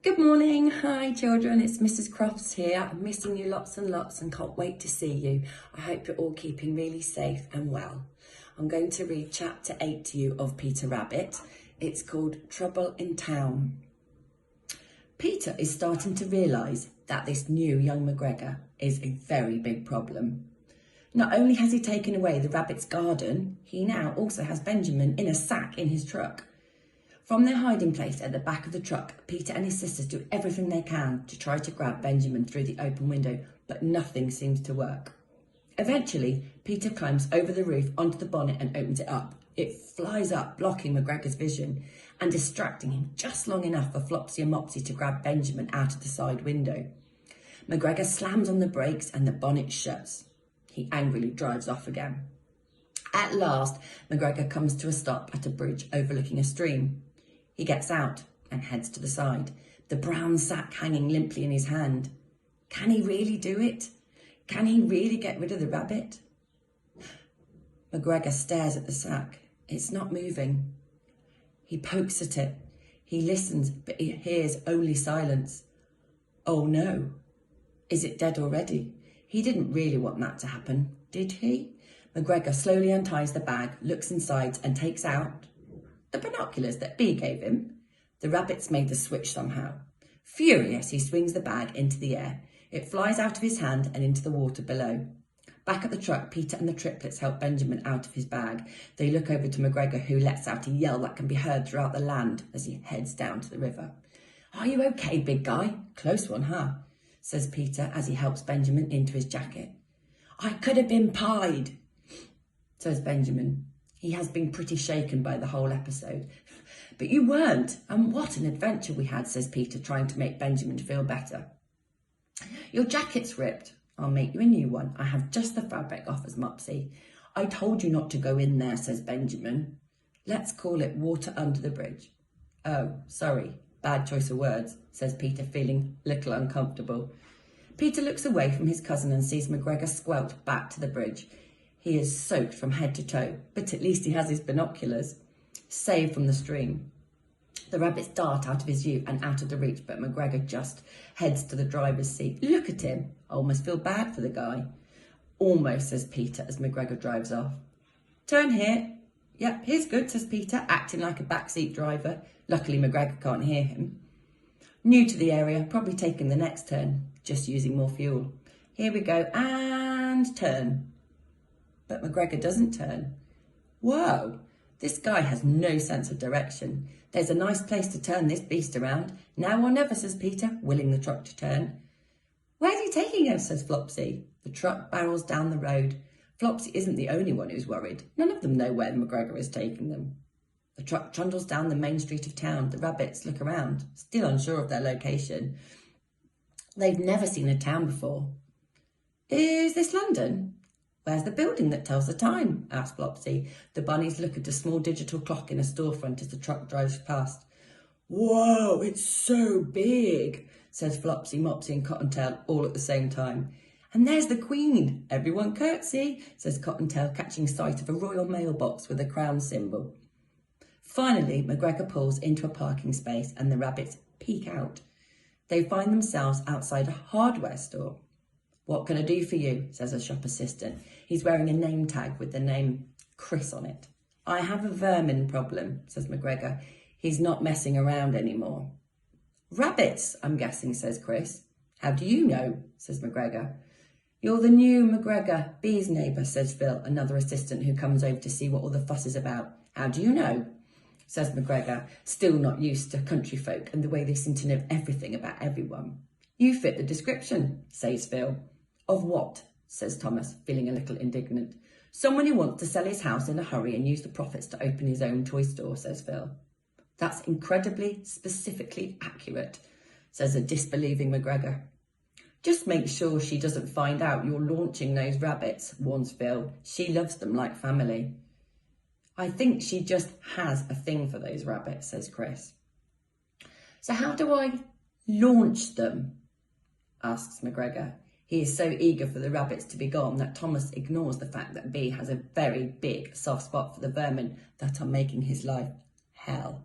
Good morning. Hi children, it's Mrs. Crofts here. I'm missing you lots and lots and can't wait to see you. I hope you're all keeping really safe and well. I'm going to read chapter 8 to you of Peter Rabbit. It's called Trouble in Town. Peter is starting to realise that this new young McGregor is a very big problem. Not only has he taken away the rabbit's garden, he now also has Benjamin in a sack in his truck. From their hiding place at the back of the truck, Peter and his sisters do everything they can to try to grab Benjamin through the open window, but nothing seems to work. Eventually, Peter climbs over the roof onto the bonnet and opens it up. It flies up, blocking McGregor's vision and distracting him just long enough for Flopsy and Mopsy to grab Benjamin out of the side window. McGregor slams on the brakes and the bonnet shuts. He angrily drives off again. At last, McGregor comes to a stop at a bridge overlooking a stream. He gets out and heads to the side, the brown sack hanging limply in his hand. Can he really do it? Can he really get rid of the rabbit? McGregor stares at the sack. It's not moving. He pokes at it. He listens, but he hears only silence. Oh no. Is it dead already? He didn't really want that to happen, did he? McGregor slowly unties the bag, looks inside and takes out the binoculars that Bee gave him. The rabbit's made the switch somehow. Furious, he swings the bag into the air. It flies out of his hand and into the water below. Back at the truck, Peter and the triplets help Benjamin out of his bag. They look over to McGregor, who lets out a yell that can be heard throughout the land as he heads down to the river. Are you okay, big guy? Close one, huh? Says Peter as he helps Benjamin into his jacket. I could have been pied, says Benjamin. He has been pretty shaken by the whole episode. But you weren't, and what an adventure we had, says Peter, trying to make Benjamin feel better. Your jacket's ripped. I'll make you a new one. I have just the fabric, offers Mopsy. I told you not to go in there, says Benjamin. Let's call it water under the bridge. Oh, sorry, bad choice of words, says Peter, feeling a little uncomfortable. Peter looks away from his cousin and sees McGregor squelt back to the bridge. He is soaked from head to toe, but at least he has his binoculars, saved from the stream. The rabbits dart out of his view and out of the reach, but McGregor just heads to the driver's seat. Look at him. I almost feel bad for the guy. Almost, says Peter as McGregor drives off. Turn here. Yep, here's good, says Peter, acting like a backseat driver. Luckily, McGregor can't hear him. New to the area, probably taking the next turn, just using more fuel. Here we go, and turn. But McGregor doesn't turn. Whoa, this guy has no sense of direction. There's a nice place to turn this beast around. Now or never, says Peter, willing the truck to turn. Where's he taking us, says Flopsy. The truck barrels down the road. Flopsy isn't the only one who's worried. None of them know where McGregor is taking them. The truck trundles down the main street of town. The rabbits look around, still unsure of their location. They've never seen a town before. Is this London? Where's the building that tells the time? Asks Flopsy. The bunnies look at a small digital clock in a storefront as the truck drives past. Whoa, it's so big, says Flopsy, Mopsy and Cottontail all at the same time. And there's the Queen. Everyone curtsy, says Cottontail, catching sight of a royal mailbox with a crown symbol. Finally, McGregor pulls into a parking space and the rabbits peek out. They find themselves outside a hardware store. What can I do for you, says a shop assistant. He's wearing a name tag with the name Chris on it. I have a vermin problem, says McGregor. He's not messing around anymore. Rabbits, I'm guessing, says Chris. How do you know, says McGregor. You're the new McGregor, Bee's neighbour, says Phil, another assistant who comes over to see what all the fuss is about. How do you know, says McGregor, still not used to country folk and the way they seem to know everything about everyone. You fit the description, says Phil. Of what? Says Thomas, feeling a little indignant. Someone who wants to sell his house in a hurry and use the profits to open his own toy store, says Phil. That's incredibly specifically accurate, says a disbelieving McGregor. Just make sure she doesn't find out you're launching those rabbits, warns Phil. She loves them like family. I think she just has a thing for those rabbits, says Chris. So how do I launch them? Asks McGregor. He is so eager for the rabbits to be gone that Thomas ignores the fact that Bee has a very big soft spot for the vermin that are making his life hell.